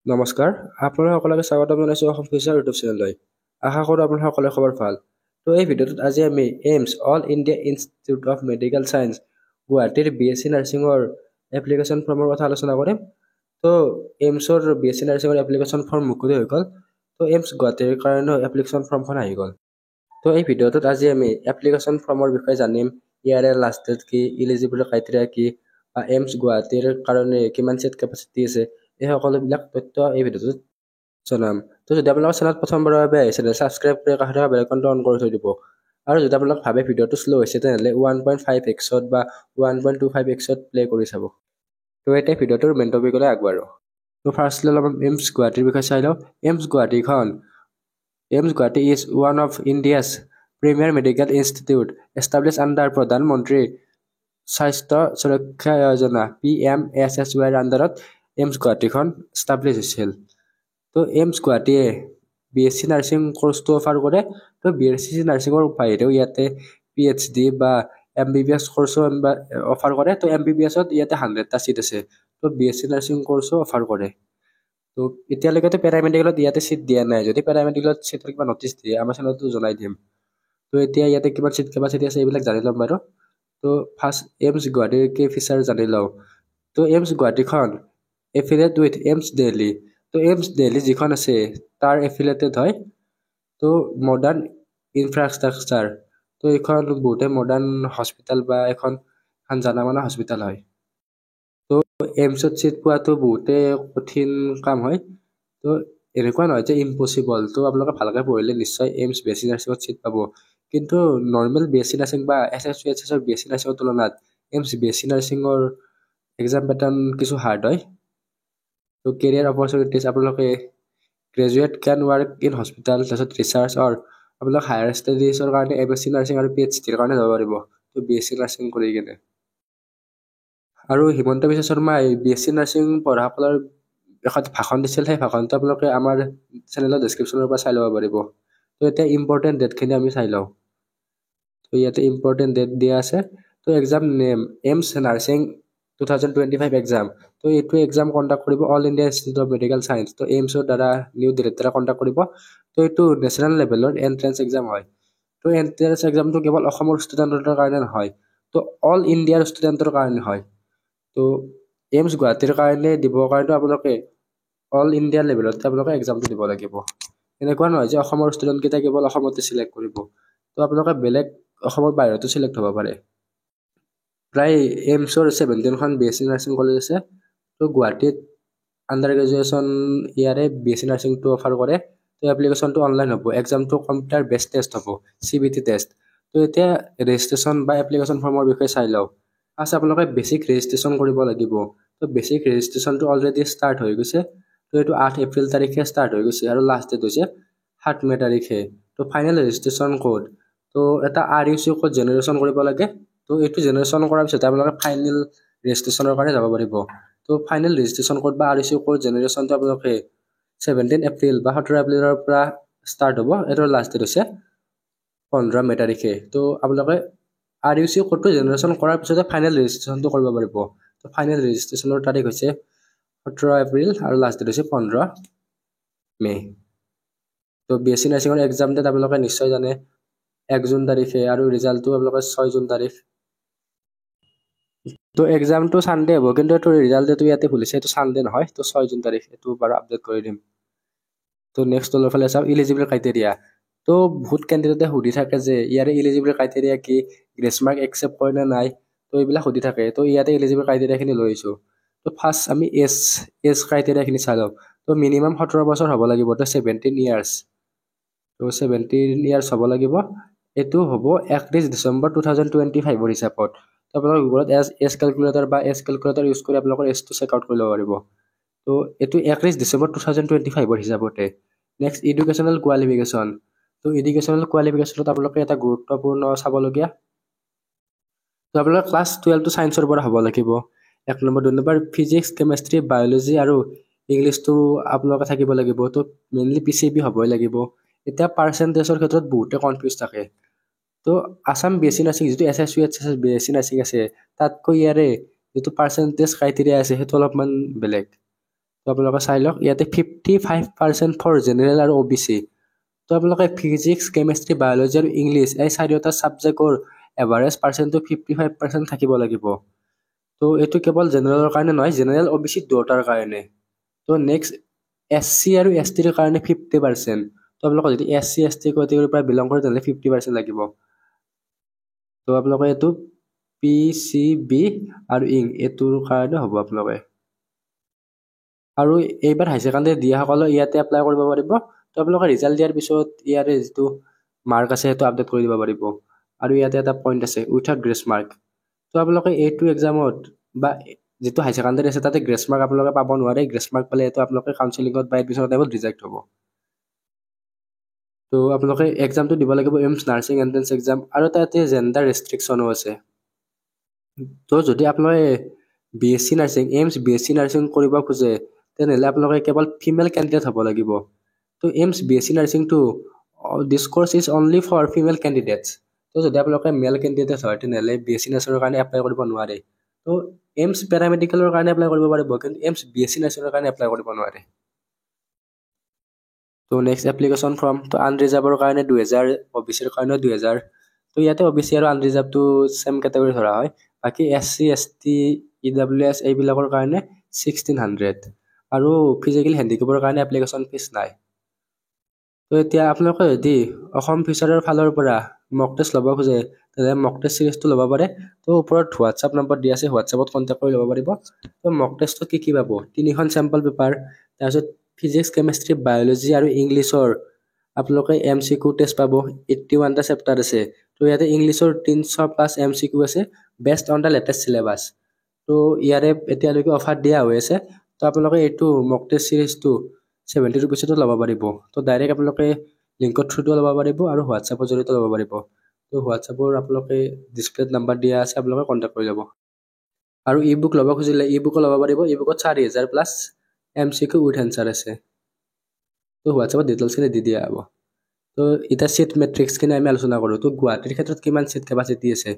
নমস্কাৰ, আপোনালোক সকলোকে স্বাগতম জনাইছোঁ অসম ফিউচাৰ ইউটিউব চেনেললৈ। আশা কৰোঁ আপোনালোক সকলোৰে খবৰ ভাল। তো এই ভিডিঅ'টোত আজি আমি AIIMS all India institute of medical science গুৱাহাটীৰ BSc নাৰ্ছিঙৰ এপ্লিকেশ্যন ফৰ্মৰ কথা আলোচনা কৰিম। তো এইমছৰ BSc নাৰ্ছিঙৰ এপ্লিকেশ্যন ফৰ্ম মুকলি হৈ গ'ল। তো এইমছ গুৱাহাটীৰ কাৰণেও এপ্লিকেশ্যন ফৰ্মখন আহি গ'ল। তো এই ভিডিঅ'টোত আজি আমি এপ্লিকেশ্যন ফৰ্মৰ বিষয়ে জানিম, ইয়াৰে লাষ্ট ডেট কি, ইলিজিবল ক্ৰাইটেৰিয়া কি, বা এইমছ গুৱাহাটীৰ কাৰণে কিমান ছিট কেপাচিটি আছে, এই সকলোবিলাক তথ্য এই ভিডিঅ'টোত জনাম। তো যদি আপোনালোকৰ চেনেলত প্ৰথমবাৰৰ বাবে আহিছে তেন্তে ছাবস্ক্ৰাইব কৰি কাষত থকা বেল আইকনটো অন কৰি থৈ দিব। আৰু যদি আপোনালোক ভাবে ভিডিঅ'টো শ্ল' হৈছে তেনেহ'লে 1.5x বা 1.25x প্লে কৰি চাব। তো এতিয়া ভিডিঅ'টোৰ মেইন টপিকলৈ আগবাঢ়ো। তো ফাৰ্ষ্টলি অলপমান এইমছ গুৱাহাটীৰ বিষয়ে চাই লওঁ। AIIMS Guwahati is one of India's premier medical institute established under প্ৰধানমন্ত্ৰী স্বাস্থ্য সুৰক্ষা যোজনা PMSSYৰ আণ্ডাৰত এইমছ গুৱাহাটীখন ষ্টাব্লিছ হৈছিল। তো এইমছ গুৱাহাটীয়ে BSc নাৰ্ছিং কোৰ্চটো অফাৰ কৰে। তো BSc নাৰ্ছিঙৰ বাহিৰেও ইয়াতে PhD বা MBBS কোৰ্চো অফাৰ কৰে। তো MBBSত ইয়াতে 100টা ছিট আছে। তো BSc নাৰ্ছিং কোৰ্চো অফাৰ কৰে। তো এতিয়ালৈকেতো পেৰামেডিকেলত ইয়াতে ছিট দিয়া নাই। যদি পেৰামেডিকেলত ছিটৰ কিবা নটিচ দিয়ে আমাৰ চেনেলতো জনাই দিম। তো এতিয়া ইয়াতে কিমান ছিট কেপাচিটি আছে এইবিলাক জানি ল'ম বাৰু। তো ফাৰ্ষ্ট এইমছ গুৱাহাটীৰ কি ফিচাৰ জানি লওঁ। তো এইমছ গুৱাহাটীখন এফিলিয়েট উইথ এইমছ দিল্লী। তো এইমছ দিল্লী যিখন আছে তাৰ এফিলিয়েটেড হয়। তো মডাৰ্ণ ইনফ্ৰাষ্ট্ৰাকচাৰ। তো এইখন বহুতে মডাৰ্ণ হস্পিটেল বা এখন জানা মানা হস্পিটেল হয়। তো এইমছত ছিট পোৱাটো বহুতে কঠিন কাম হয়। তো এনেকুৱা নহয় যে ইম্পচিবল। তো আপোনালোকে ভালকৈ পঢ়িলে নিশ্চয় এইমছ BSc নাৰ্ছিঙত ছিট পাব। কিন্তু নৰ্মেল BSc নাৰ্ছিং বা SSUHSৰ BSc নাৰ্ছিঙৰ তুলনাত এইমছ BSc নাৰ্ছিঙৰ এক্সাম পেটাৰ্ণ কিছু হাৰ্ড হয়। তো কেৰিয়াৰ অপৰচুনিটিজ আপোনালোকে graduate can work in hospital, তাৰপিছত ৰিচাৰ্চ আপোনালোক হায়াৰ ষ্টাডিজৰ কাৰণে MSc নাৰ্ছিং আৰু PhDৰ কাৰণে যাব পাৰিব। তো BSc নাৰ্ছিং কৰি কিনে। আৰু হিমন্ত বিশ্ব শৰ্মাই BSc নাৰ্ছিং পঢ়াসকলৰ এখন ভাষণ দিছিল। সেই ভাষণটো আপোনালোকে আমাৰ চেনেলৰ ডেছক্ৰিপশ্যনৰ পৰা চাই ল'ব পাৰিব। তো এতিয়া ইম্পৰ্টেণ্ট ডেটখিনি আমি চাই লওঁ। তো ইয়াতে ইম্পৰ্টেণ্ট ডেট দিয়া আছে। তো exam name AIIMS nursing 2025 exam. তো এইটো এক্সাম কণ্ডাক্ট কৰিব all India institute of medical science. তো এইমছৰ দ্বাৰা নিউ দিল্লীৰ দ্বাৰা কণ্ডাক্ট কৰিব। তো এইটো নেশ্যনেল লেভেলৰ এণ্ট্ৰেঞ্চ এক্সাম হয়। তো এণ্ট্ৰেঞ্চ এক্সামটো কেৱল অসমৰ ষ্টুডেণ্টৰ কাৰণে নহয়, তো অল ইণ্ডিয়াৰ ষ্টুডেণ্টৰ কাৰণে হয়। তো এইমছ গুৱাহাটীৰ কাৰণে দিবৰ কাৰণেতো আপোনালোকে অল ইণ্ডিয়া লেভেলত আপোনালোকে এক্সামটো দিব লাগিব। এনেকুৱা নহয় যে অসমৰ ষ্টুডেণ্টকেইটা কেৱল অসমতে চিলেক্ট কৰিব। তো আপোনালোকে বেলেগ অসমৰ বাহিৰতো চিলেক্ট হ'ব পাৰে। প্ৰায় এইমছৰ 17খন BSc নাৰ্ছিং কলেজ আছে। তো গুৱাহাটীত আণ্ডাৰ গ্ৰেজুৱেশ্যন ইয়াৰে BSc নাৰ্ছিংটো অফাৰ কৰে। তো এপ্লিকেশ্যনটো অনলাইন হ'ব। এক্সামটো কম্পিউটাৰ বেছড টেষ্ট হ'ব, CBT টেষ্ট। তো এতিয়া ৰেজিষ্ট্ৰেশ্যন বা এপ্লিকেশ্যন ফৰ্মৰ বিষয়ে চাই লওঁ। আপোনালোকে বেছিক ৰেজিষ্ট্ৰেশ্যন কৰিব লাগিব। তো বেছিক ৰেজিষ্ট্ৰেশ্যনটো অলৰেডি ষ্টাৰ্ট হৈ গৈছে। তো এইটো 8 এপ্ৰিল তাৰিখে ষ্টাৰ্ট হৈ গৈছে আৰু লাষ্ট ডেট হৈছে 7 মে তাৰিখে। তো ফাইনেল ৰেজিষ্ট্ৰেশ্যন কোড। তো এটা RUC কোড জেনেৰেশ্যন কৰিব লাগে। তো এইটো জেনেৰেশ্যন কৰাৰ পিছত আপোনালোকে ফাইনেল ৰেজিষ্ট্ৰেশ্যনৰ কাৰণে যাব পাৰিব। তো ফাইনেল ৰেজিষ্ট্ৰেশ্যন কোড বা RUC কোড জেনেৰেশ্যনটো আপোনালোকে 17 এপ্ৰিল বা 17 এপ্ৰিলৰ পৰা ষ্টাৰ্ট হ'ব। এইটোৰ লাষ্ট ডেট হৈছে 15 মে তাৰিখে। তো আপোনালোকে RUC কোডটো জেনেৰেশ্যন কৰাৰ পিছতে ফাইনেল ৰেজিষ্ট্ৰেশ্যনটো কৰিব পাৰিব। তো ফাইনেল ৰেজিষ্ট্ৰেশ্যনৰ তাৰিখ হৈছে 17 এপ্ৰিল আৰু লাষ্ট ডেট হৈছে 15 মে। তো BSc নাৰ্ছিঙৰ এক্সাম ডেট আপোনালোকে নিশ্চয় জানে 1 জুন তাৰিখে আৰু ৰিজাল্টটো আপোনালোকে 6 জুন তাৰিখ। তো এক্সামটো ছানডে হ'ব, কিন্তু এইটো ৰিজাল্টটো ইয়াতে ভুলিছে, এইটো ছানডে নহয়। তো 6 জুন তাৰিখ এইটো বাৰু আপডেট কৰি দিম। তো নেক্সট তলৰ ফালে চাওঁ ইলিজিবল ক্ৰাইটেৰিয়া। তো বহুত কেণ্ডিডেটে সুধি থাকে যে ইয়াৰে ইলিজিবল ক্ৰাইটেৰিয়া কি, গ্ৰেছ মাৰ্ক একচেপ্ট কৰে নে নাই। তো এইবিলাক সুধি থাকে। তো ইয়াতে ইলিজিবল ক্ৰাইটেৰিয়াখিনি লৈ আহিছোঁ। তো ফাৰ্ষ্ট আমি এজ ক্ৰাইটেৰিয়াখিনি চাই লওঁ। তো মিনিমাম 17 বছৰ হ'ব লাগিব। তো 17 ইয়াৰ্ছ। তো 17 ইয়াৰ্ছ হ'ব লাগিব। এইটো হ'ব 31 ডিচেম্বৰ 2025 হিচাপত। তো আপোনালোকৰ গুগলত এজ কেলকুলেটৰ ইউজ কৰি আপোনালোকৰ এজটো চেক আউট কৰি ল'ব পাৰিব। তো এইটো 31 ডিচেম্বৰ 2025 হিচাপতে। Next educational qualification. তো এডুকেশ্যনেল কোৱালিফিকেশ্যনত আপোনালোকে এটা গুৰুত্বপূৰ্ণ চাবলগীয়া। তো আপোনালোকে ক্লাছ 12টো ছায়েন্সৰ পৰা হ'ব লাগিব। 1 number 2 number physics, chemistry, biology আৰু ইংলিছটো আপোনালোকে থাকিব লাগিব। তো মেইনলি PCB হ'বই লাগিব। এতিয়া পাৰ্চেণ্টেজৰ ক্ষেত্ৰত বহুতে কনফিউজ থাকে। তো আছাম BSc নাৰ্ছিং যিটো SSUHS BSc নাৰ্ছিং আছে তাতকৈ ইয়াৰে যিটো পাৰ্চেণ্টেজ ক্ৰাইটেৰিয়া আছে সেইটো অলপমান বেলেগ। তো আপোনালোকে চাই লওক ইয়াতে 55% ফৰ জেনেৰেল আৰু OBC তো আপোনালোকে ফিজিক্স কেমেষ্ট্ৰি বায়'লজি আৰু ইংলিছ এই চাৰিটা ছাবজেক্টৰ এভাৰেজ পাৰ্চেণ্টটো 55% থাকিব লাগিব তো এইটো কেৱল জেনেৰেলৰ কাৰণে নহয় জেনেৰেল OBC দুটাৰ কাৰণে তো নেক্সট SC আৰু ST ৰ কাৰণে 50% তো আপোনালোকে যদি SC ST কেটেগৰীৰ পৰা বিলং কৰে তেনে 50% লাগিব তো আপোনালোকে এইটো PCB আৰু ইং এইটোৰ কাৰণে হ'ব আপোনালোকে আৰু এইবাৰ হাই সেকেন্ডাৰী দিয়া সকলো ইয়াতে এপ্লাই কৰিব পাৰিব তো আপোনালোকে ৰিজাল্ট দিয়াৰ পিছত ইয়াৰে যেটো মাৰ্ক আছে সেইটো আপডেট কৰি দিব পাৰিব আৰু ইয়াতে এটা পইণ্ট আছে উইথাউট গ্ৰেছ মাৰ্ক তো আপোনালোকে এইটো এক্সামত বা যেটো হাই সেকেন্ডাৰী আছে তাতে গ্ৰেছ মাৰ্ক আপোনালোকে পাব নোৱাৰে গ্ৰেছ মাৰ্ক পালে এটো আপোনালোকে কাউন্সেলিংত বা এডমিশন টাইমত ৰিজেক্ট হ'ব তো আপোনালোকে এক্সামটো দিব লাগিব এমছ নাৰ্ছিং এন্ট্ৰেন্স এক্সাম আৰু তাতে জেন্ডাৰ ৰেষ্ট্ৰিকচনো আছে তো যদি আপোনালোকে BSc নাৰ্ছিং এমছ BSc নাৰ্ছিং কৰিব খোজে তেনেহলে আপোনালোকে কেৱল ফিমেল ক্যান্ডিডেট হ'ব লাগিব তো AIIMS BSc nursing to this course is only for female candidates তো যদি আপোনালোকে মেল ক্যান্ডিডেট হয় তেনেহলে BSc নাৰ্ছিংৰ কাৰণে এপ্লাই কৰিব নোৱাৰে তো এমছ পেৰামেডিকেলৰ কাৰণে এপ্লাই কৰিব পাৰিব কিন্তু এমছ BSc নাৰ্ছিংৰ কাৰণে এপ্লাই কৰিব নোৱাৰে তো নেক্সট এপ্লিকেশন ফৰ্ম তো আনৰিজাৰ্ভৰ কাৰণে 2000 OBC ৰ কাৰণে 2000 তো ইয়াতে OBC আৰু আনৰিজাৰ্ভটো সেম ক্যাটাগৰী ধৰা হয় বাকি SC ST EWS এইবিলাকৰ কাৰণে 1600 আৰু ফিজিক্যাল হ্যান্ডিক্যাপৰ কাৰণে এপ্লিকেশন ফিস নাই তো এতিয়া আপোনালোকে যদি অসম ফিচাৰৰ ফালৰ পৰা মক টেষ্ট ল'ব খোজে তেনে মক টেষ্ট সিৰিজটো ল'ব পাৰে তো ওপৰত WhatsApp নম্বৰ দিয়া আছে WhatsAppত কন্টাক্ট কৰি ল'ব পাৰিব তো মক টেষ্টটো কি পাব তিনিখন স্যাম্পল পেপাৰ তাৰপিছত ফিজিক্স কেমেষ্ট্ৰি বায়োলজি আৰু ইংলিছৰ আপোনালোকে MCQ টেষ্ট পাব 81 টা চেপ্টাৰ আছে তো ইয়াতে ইংলিছৰ 300+ MCQ আছে best on the latest syllabus তো ইয়াৰে এতিয়ালৈকে অফাৰ দিয়া হৈ আছে তো আপোনালোকে এইটো মক টেষ্ট সিৰিজটো 70 रुपीसটো ল'ব পাৰিব তো ডাইৰেক্ট আপোনালোকে লিংকৰ থ্ৰুটো ল'ব পাৰিব আৰু WhatsAppৰ জৰিয়তে ল'ব পাৰিব তো WhatsAppৰ আপোনালোকে ডিসপ্লেত নাম্বাৰ দিয়া আছে আপোনালোকে কন্টাক্ট কৰি ল'ব আৰু ই-বুক ল'ব খুজিলে ই-বুক ল'ব পাৰিব ই-বুকত 4000+ MCQ উইথ আনসাৰ আছে তো WhatsAppত ডিটেইলছ খিনি দি দিয়া হ'ব তো এটা সিট মেট্ৰিক্স খিনি আমি আলোচনা কৰো তো গুৱাহাটীৰ ক্ষেত্ৰত কিমান সিট কেপাসিটি আছে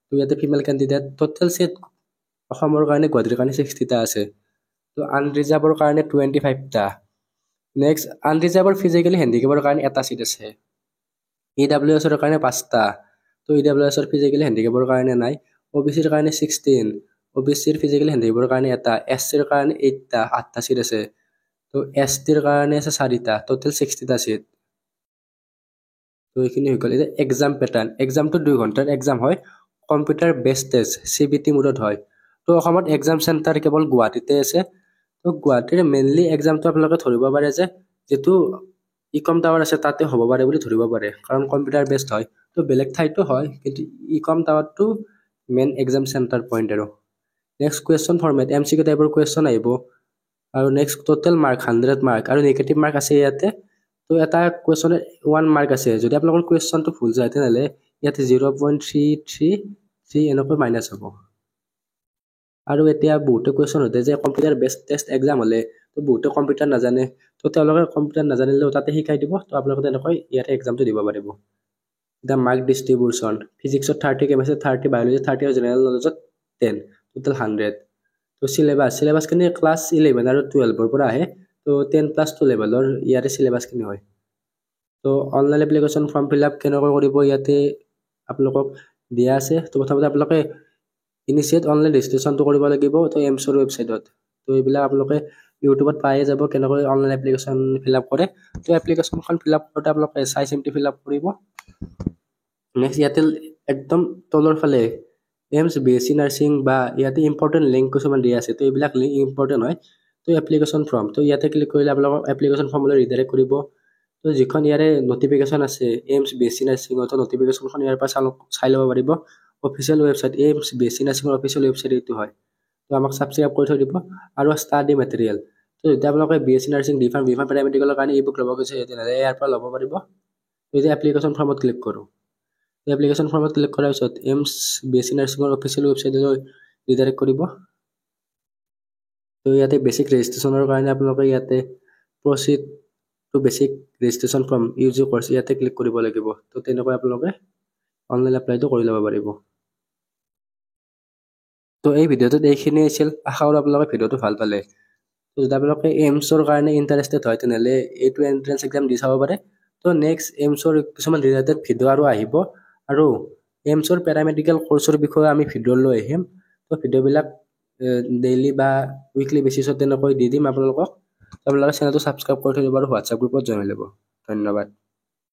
তো ইয়াতে ফিমেল ক্যান্ডিডেট টোটাল সিট অসমৰ কাৰণে গুৱাহাটীৰ কাৰণে 60 টা আছে তো আনৰিজাৰ্ভৰ কাৰণে 25 টা নেক্সট আনৰিজাৰ্ভৰ ফিজিক্যালি হ্যান্ডিক্যাপৰ কাৰণে এটা সিট আছে EWS ৰ কাৰণে 5 টা তো EWS ৰ ফিজিক্যালি হ্যান্ডিক্যাপৰ কাৰণে নাই OBC ৰ কাৰণে 16 OBC ৰ ফিজিক্যালি হ্যান্ডিক্যাপৰ কাৰণে এটা SC ৰ কাৰণে 8 টা 8 টা সিট আছে তো ST ৰ কাৰণে আছে 4 টা টোটাল 60 টা সিট তো এইখিনি হৈ গ'ল এটা এক্সাম প্যাটাৰ্ন এক্সামটো 2 ঘণ্টাৰ এক্সাম হয় কম্পিউটাৰ বেসড টেষ্ট CBT মোডত হয় তো অসমত এক্সাম সেন্টাৰ কেৱল গুৱাহাটীতে আছে তো গুৱাহাটীৰ মেইনলি এক্সামটো আপোনালোকে ধৰিব পাৰে যে যেটো ইকম টাৱাৰ আছে তাতে হ'ব পাৰে বুলি ধৰিব পাৰে কাৰণ কম্পিউটাৰ বেসড হয় তো বেলেগ ঠাইতো হয় কিন্তু ইকম টাৱাৰটো মেইন এক্সাম সেন্টাৰ পইণ্ট আৰু নেক্সট কোৱেশ্চন ফৰমেট MCQ টাইপৰ কোৱেশ্চন আহিব আৰু নেক্সট টোটাল মাৰ্ক 100 মাৰ্ক আৰু নেগেটিভ মাৰ্ক আছে ইয়াতে তো এটা কোৱেশ্চনৰ 1 মাৰ্ক আছে যদি আপোনালোকৰ কোৱেশ্চনটো ভুল যায় তেনলে ইয়াতে 0.333 এনেকৈ মাইনাস হ'ব আৰু এতিয়া বহুতে কোৱেশ্চন হতে যে কম্পিউটাৰ বেসড টেষ্ট এক্সাম হলে তো বহুতে কম্পিউটাৰ নাজানে তো তেওঁলোকে কম্পিউটাৰ নাজানিলেও তাতে শিকাই দিব তো আপোনালোকে তেনেকৈ ইয়াতে এক্সামটো দিব পাৰিব দা মাৰ্ক ডিস্ট্ৰিবিউশন ফিজিক্সত 30 কেমেষ্ট্ৰি 30 বায়োলজি 30 আৰু জেনাৰেল নলেজত 10 টোটাল 100 তো সিলেবাস খিনি ক্লাস 11 আৰু 12 ৰ পৰা আহে তো 10+2 লেভেলৰ ইয়াৰে সিলেবাস খিনি হয় তো অনলাইন এপ্লিকেশন ফৰ্ম ফিলআপ কেনেকৈ কৰিব ইয়াতে আপোনালোকক দিয়া আছে তো প্ৰথমতে আপোনালোকে ইনিশিয়েট অনলাইন ৰেজিষ্ট্ৰেচনটো কৰিব লাগিব তো এমছৰ ৱেবসাইটত তো এইবিলাক আপোনালোকে ইউটিউবত পাই যাব কেনেকৈ অনলাইন এপ্লিকেশন ফিলআপ কৰে তো এপ্লিকেশনখন ফিলআপ কৰোতে আপোনালোকে চাই চিমটি ফিলআপ কৰিব নেক্সট ইয়াতে একদম তলৰ ফালে এমছ BSc নাৰ্ছিং বা ইয়াতে ইম্পৰ্টেন্ট লিংক কিছুমান দিয়া আছে তো এইবিলাক লিংক ইম্পৰ্টেন্ট হয় তো এপ্লিকেশন ফৰ্ম তো ইয়াতে ক্লিক কৰিলে আপোনালোকৰ এপ্লিকেশন ফৰ্মলৈ ৰিডাইৰেক্ট কৰিব তো যিখন ইয়াৰে নটিফিকেশন আছে এমছ BSc নাৰ্ছিংৰ তো নটিফিকেশনখন ইয়াৰ পৰা চাই ল'ব পাৰিব অফিচিয়েল ৱেবসাইট এমছ BSc নাৰ্ছিংৰ অফিচিয়েল ৱেবসাইট এইটো হয় তো আমাক সাবস্ক্ৰাইব কৰি থৈ দিব আৰু ষ্টাডি মেটেৰিয়েল তো যেতিয়া আপোনালোকে BSc নাৰ্ছিং ডিফাৰ্ম পেৰামেডিকেলৰ কাৰণে ই-বুক ল'ব গৈছে তেনেহ'লে ইয়াৰ পৰা ল'ব পাৰিব তো এতিয়া এপ্লিকেশন ফৰ্মত ক্লিক কৰোঁ এপ্লিকেশন ফৰ্মত ক্লিক কৰাৰ পিছত এমছ BSc নাৰ্ছিংৰ অফিচিয়েল ৱেবসাইটলৈ ৰিডাইৰেক্ট কৰিব তো ইয়াতে বেসিক ৰেজিষ্ট্ৰেচনৰ কাৰণে আপোনালোকে ইয়াতে proceed to basic registration form use course ইয়াতে ক্লিক কৰিব লাগিব তো তেনেকৈ আপোনালোকে অনলাইন এপ্লাইটো কৰি ল'ব পাৰিব তো এই ভিডিওটোত এইখিনি আছিল আশা কৰো আপোনালোকে ভিডিওটো ভাল পালে তো যদি আপোনালোকে এইমছৰ কাৰণে ইণ্টাৰেষ্টেড হয় তেনেহ'লে এইটো এণ্ট্ৰেঞ্চ এক্সাম দি চাব পাৰে। তো নেক্সট এইমছৰ কিছুমান ৰিলেটেড ভিডিঅ' আৰু আহিব, আৰু এইমছৰ পেৰামেডিকেল কৰ্চৰ বিষয়ে আমি ভিডিঅ' লৈ আহিম। তো ভিডিঅ'বিলাক ডেইলি বা উইকলি বেচিছত তেনেকৈ দি দিম আপোনালোকক। আপোনালোকে চেনেলটো ছাবস্ক্ৰাইব কৰি থৈ দিব আৰু হোৱাটছআপ গ্ৰুপত জইন হৈ ল'ব। ধন্যবাদ।